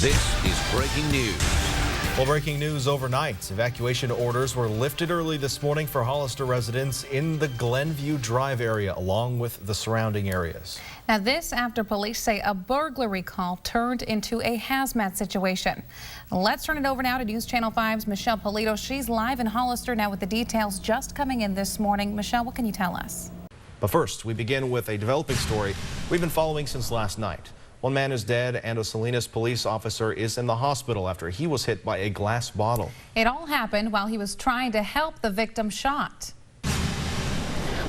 This is breaking news. Well, breaking news overnight. Evacuation orders were lifted early this morning for Hollister residents in the Glenview Drive area, along with the surrounding areas. Now, this after police say a burglary call turned into a hazmat situation. Let's turn it over now to News Channel 5's Michelle Polito. She's live in Hollister now with the details just coming in this morning. Michelle, what can you tell us? But first, we begin with a developing story we've been following since last night. One man is dead and a Salinas police officer is in the hospital after he was hit by a glass bottle. It all happened while he was trying to help the victim shot.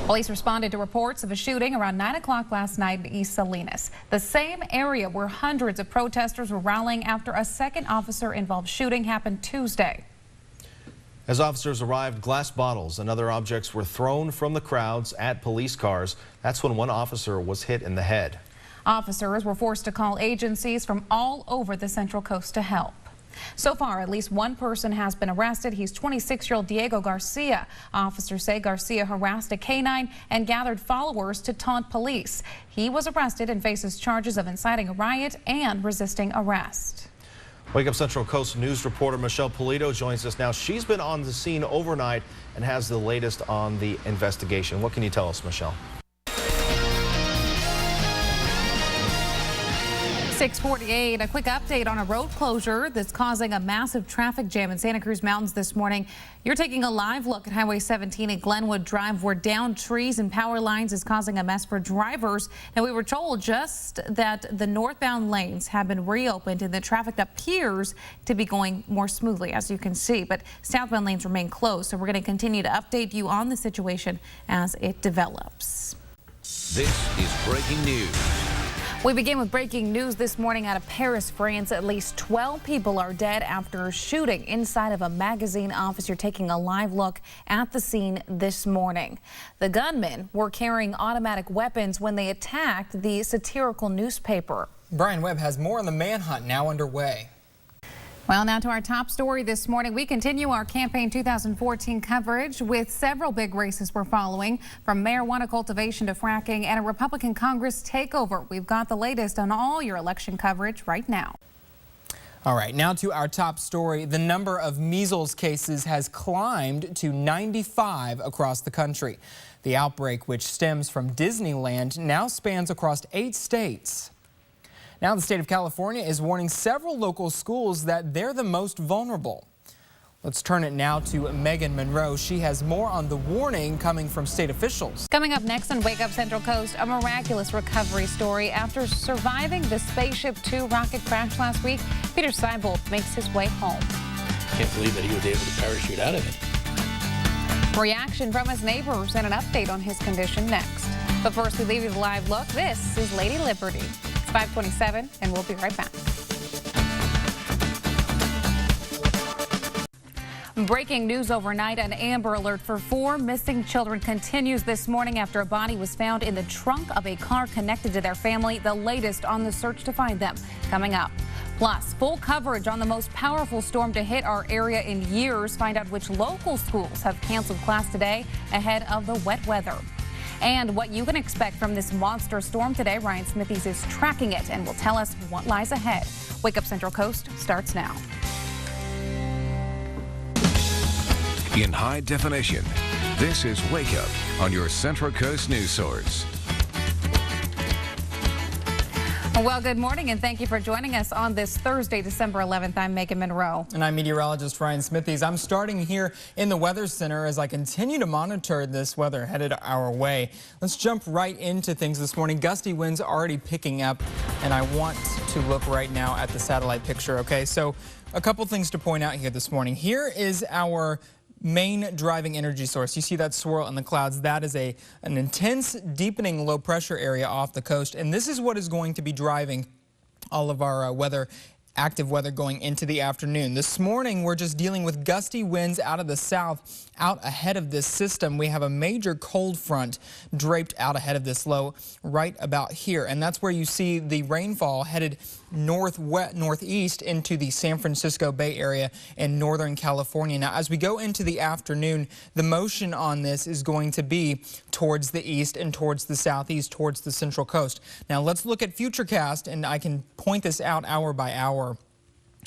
Police responded to reports of a shooting around 9 o'clock last night in East Salinas, the same area where hundreds of protesters were rallying after a second officer-involved shooting happened Tuesday. As officers arrived, glass bottles and other objects were thrown from the crowds at police cars. That's when one officer was hit in the head. Officers were forced to call agencies from all over the Central Coast to help. So far, at least one person has been arrested. He's 26-year-old Diego Garcia. Officers say Garcia harassed a canine and gathered followers to taunt police. He was arrested and faces charges of inciting a riot and resisting arrest. Wake Up Central Coast News reporter Michelle Polito joins us now. She's been on the scene overnight and has the latest on the investigation. What can you tell us, Michelle? 6:48, a quick update on a road closure that's causing a massive traffic jam in Santa Cruz Mountains this morning. You're taking a live look at Highway 17 at Glenwood Drive, where downed trees and power lines is causing a mess for drivers. Now, we were told just that the northbound lanes have been reopened and the traffic appears to be going more smoothly, as you can see, but southbound lanes remain closed. So we're going to continue to update you on the situation as it develops. This is breaking news. We begin with breaking news this morning out of Paris, France. At least 12 people are dead after a shooting inside of a magazine office. You're taking a live look at the scene this morning. The gunmen were carrying automatic weapons when they attacked the satirical newspaper. Brian Webb has more on the manhunt now underway. Well, now to our top story this morning. We continue our campaign 2014 coverage with several big races we're following, from marijuana cultivation to fracking and a Republican Congress takeover. We've got the latest on all your election coverage right now. All right, now to our top story. The number of measles cases has climbed to 95 across the country. The outbreak, which stems from Disneyland, now spans across 8 states. Now the state of California is warning several local schools that they're the most vulnerable. Let's turn it now to Megan Monroe. She has more on the warning coming from state officials. Coming up next on Wake Up Central Coast, a miraculous recovery story. After surviving the Spaceship Two rocket crash last week, Peter Seibold makes his way home. Can't believe that he was able to parachute out of it. Reaction from his neighbors and an update on his condition next. But first, we leave you the live look. This is Lady Liberty. 5:27, and we'll be right back. Breaking news overnight, an Amber Alert for 4 missing children continues this morning after a body was found in the trunk of a car connected to their family. The latest on the search to find them coming up. Plus, full coverage on the most powerful storm to hit our area in years. Find out which local schools have canceled class today ahead of the wet weather. And what you can expect from this monster storm today. Ryan Smithies is tracking it and will tell us what lies ahead. Wake Up Central Coast starts now. In high definition, this is Wake Up on your Central Coast news source. Well, good morning, and thank you for joining us on this Thursday, December 11th. I'm Megan Monroe. And I'm meteorologist Ryan Smithies. I'm starting here in the Weather Center as I continue to monitor this weather headed our way. Let's jump right into things this morning. Gusty winds already picking up, and I want to look right now at the satellite picture. Okay, so a couple things to point out here this morning. Here is our main driving energy source. You see that swirl in the clouds? That is an intense deepening low pressure area off the coast, and this is what is going to be driving all of our active weather going into the afternoon. This morning, we're just dealing with gusty winds out of the south. Out ahead of this system, we have a major cold front draped out ahead of this low right about here, and that's where you see the rainfall headed northeast into the San Francisco Bay Area and Northern California. Now, as we go into the afternoon, the motion on this is going to be towards the east and towards the southeast, towards the Central Coast. Now, let's look at Futurecast, and I can point this out hour by hour.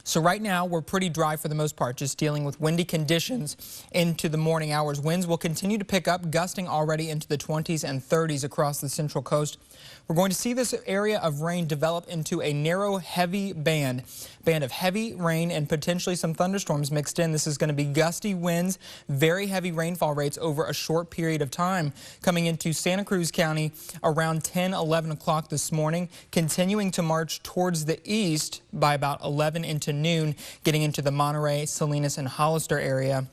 So right now we're pretty dry for the most part, just dealing with windy conditions into the morning hours. Winds will continue to pick up, gusting already into the 20s and 30s across the central coast. We're going to see this area of rain develop into a narrow, heavy band of heavy rain and potentially some thunderstorms mixed in. This is going to be gusty winds, very heavy rainfall rates over a short period of time coming into Santa Cruz County around 10, 11 o'clock this morning, continuing to march towards the east by about 11 into noon, getting into the Monterey, Salinas, and Hollister area,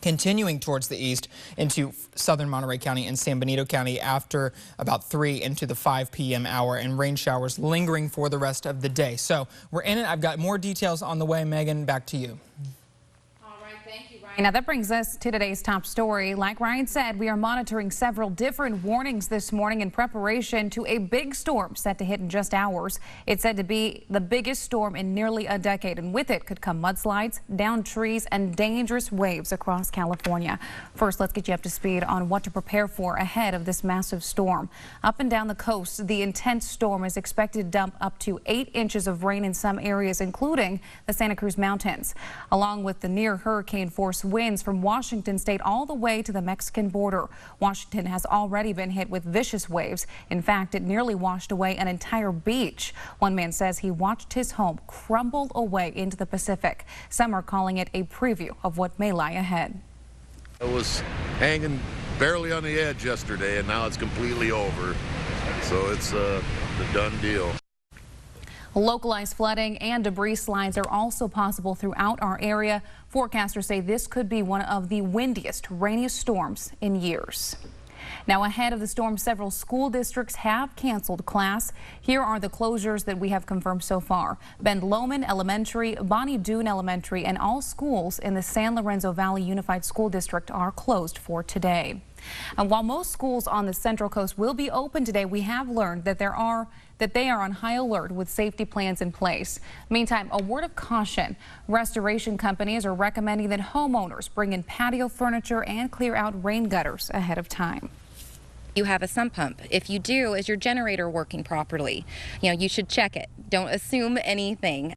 continuing towards the east into southern Monterey County and San Benito County after about 3 into the 5 p.m. hour, and rain showers lingering for the rest of the day. So we're in it. I've got more details on the way. Megan, back to you. Now that brings us to today's top story. Like Ryan said, we are monitoring several different warnings this morning in preparation to a big storm set to hit in just hours. It's said to be the biggest storm in nearly a decade, and with it could come mudslides, downed trees, and dangerous waves across California. First, let's get you up to speed on what to prepare for ahead of this massive storm. Up and down the coast, the intense storm is expected to dump up to 8 inches of rain in some areas, including the Santa Cruz Mountains, along with the near hurricane force winds from Washington state all the way to the Mexican border. Washington has already been hit with vicious waves. In fact, it nearly washed away an entire beach. One man says he watched his home crumble away into the Pacific. Some are calling it a preview of what may lie ahead. It was hanging barely on the edge yesterday, and now it's completely over. So it's the done deal. Localized flooding and debris slides are also possible throughout our area. Forecasters say this could be one of the windiest, rainiest storms in years. Now, ahead of the storm, several school districts have canceled class. Here are the closures that we have confirmed so far. Ben Lomond Elementary, Bonnie Doon Elementary, and all schools in the San Lorenzo Valley Unified School District are closed for today. And while most schools on the Central Coast will be open today, we have learned that they are on high alert with safety plans in place. Meantime, a word of caution. Restoration companies are recommending that homeowners bring in patio furniture and clear out rain gutters ahead of time. You have a sump pump. If you do, is your generator working properly? You should check it. Don't assume anything.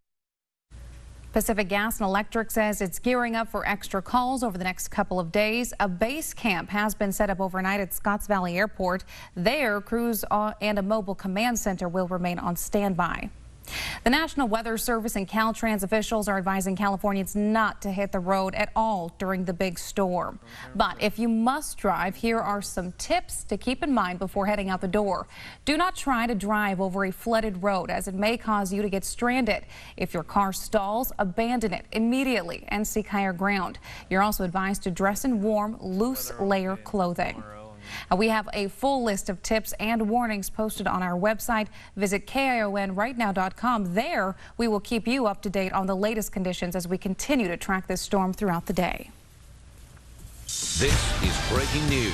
Pacific Gas and Electric says it's gearing up for extra calls over the next couple of days. A base camp has been set up overnight at Scotts Valley Airport. There, crews and a mobile command center will remain on standby. The National Weather Service and Caltrans officials are advising Californians not to hit the road at all during the big storm. But if you must drive, here are some tips to keep in mind before heading out the door. Do not try to drive over a flooded road, as it may cause you to get stranded. If your car stalls, abandon it immediately and seek higher ground. You're also advised to dress in warm, loose layer clothing. We have a full list of tips and warnings posted on our website. Visit KIONrightnow.com. There, we will keep you up to date on the latest conditions as we continue to track this storm throughout the day. This is breaking news.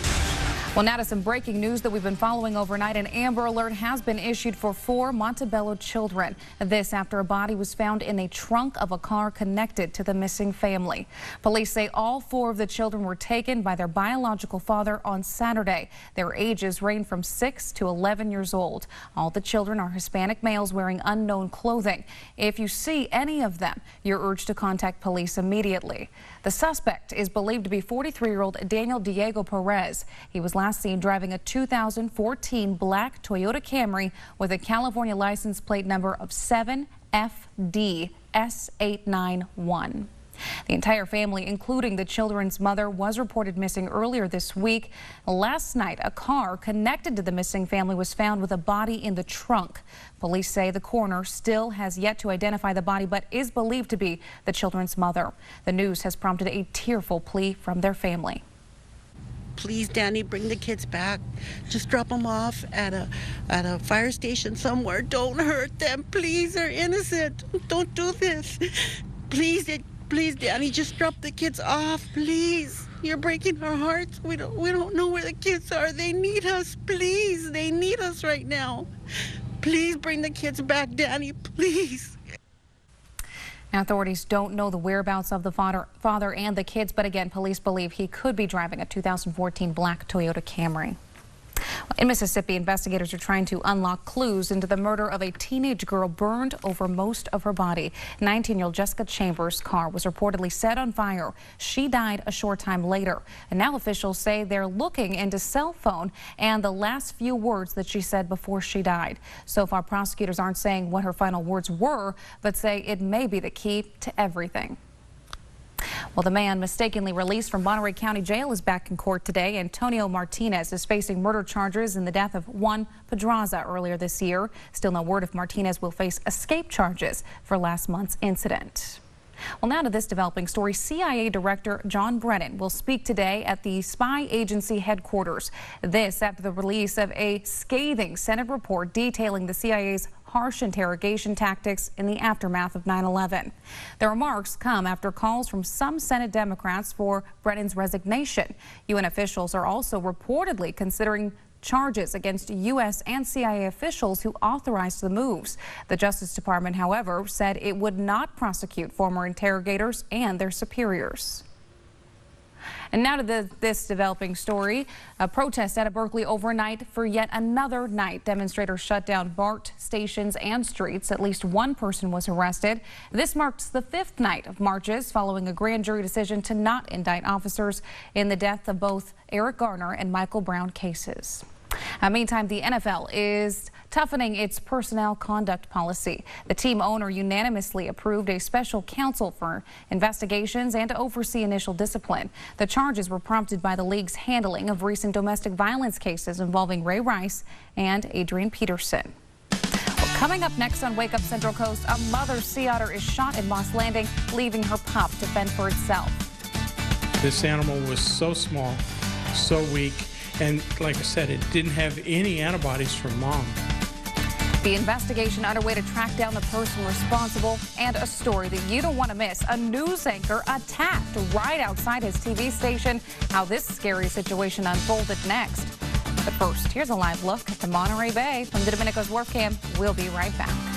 Well, now to some breaking news that we've been following overnight. An Amber Alert has been issued for 4 Montebello children. This after a body was found in a trunk of a car connected to the missing family. Police say all 4 of the children were taken by their biological father on Saturday. Their ages range from 6 to 11 years old. All the children are Hispanic males wearing unknown clothing. If you see any of them, you're urged to contact police immediately. The suspect is believed to be 43-year-old Daniel Diego Perez. He was last seen driving a 2014 black Toyota Camry with a California license plate number of 7FDS891. The entire family, including the children's mother, was reported missing earlier this week. Last night, a car connected to the missing family was found with a body in the trunk. Police say the coroner still has yet to identify the body, but is believed to be the children's mother. The news has prompted a tearful plea from their family. Please, Danny, bring the kids back. Just drop them off at a fire station somewhere. Don't hurt them. Please, they're innocent. Don't do this. Please, Danny, just drop the kids off, please. You're breaking our hearts. We don't know where the kids are. They need us, please. They need us right now. Please bring the kids back, Danny, please. Now, authorities don't know the whereabouts of the father and the kids, but again, police believe he could be driving a 2014 black Toyota Camry. In Mississippi, investigators are trying to unlock clues into the murder of a teenage girl burned over most of her body. 19-year-old Jessica Chambers' car was reportedly set on fire. She died a short time later. And now officials say they're looking into cell phone and the last few words that she said before she died. So far, prosecutors aren't saying what her final words were, but say it may be the key to everything. Well, the man mistakenly released from Monterey County Jail is back in court today. Antonio Martinez is facing murder charges in the death of Juan Pedraza earlier this year. Still no word if Martinez will face escape charges for last month's incident. Well, now to this developing story. CIA Director John Brennan will speak today at the spy agency headquarters. This after the release of a scathing Senate report detailing the CIA's harsh interrogation tactics in the aftermath of 9/11. The remarks come after calls from some Senate Democrats for Brennan's resignation. UN officials are also reportedly considering charges against U.S. and CIA officials who authorized the moves. The Justice Department, however, said it would not prosecute former interrogators and their superiors. And now to this developing story. A protest out of Berkeley overnight for yet another night. Demonstrators shut down BART stations and streets. At least one person was arrested. This marks the 5th night of marches following a grand jury decision to not indict officers in the death of both Eric Garner and Michael Brown cases. Meantime, the NFL is toughening its personnel conduct policy. The team owner unanimously approved a special counsel for investigations and to oversee initial discipline. The charges were prompted by the league's handling of recent domestic violence cases involving Ray Rice and Adrian Peterson. Well, coming up next on Wake Up Central Coast, a mother sea otter is shot in Moss Landing, leaving her pup to fend for itself. This animal was so small, so weak, and like I said, it didn't have any antibodies from mom. The investigation underway to track down the person responsible, and a story that you don't want to miss. A news anchor attacked right outside his TV station. How this scary situation unfolded next. But first, here's a live look at the Monterey Bay from the Domenico's Wharf Cam. We'll be right back.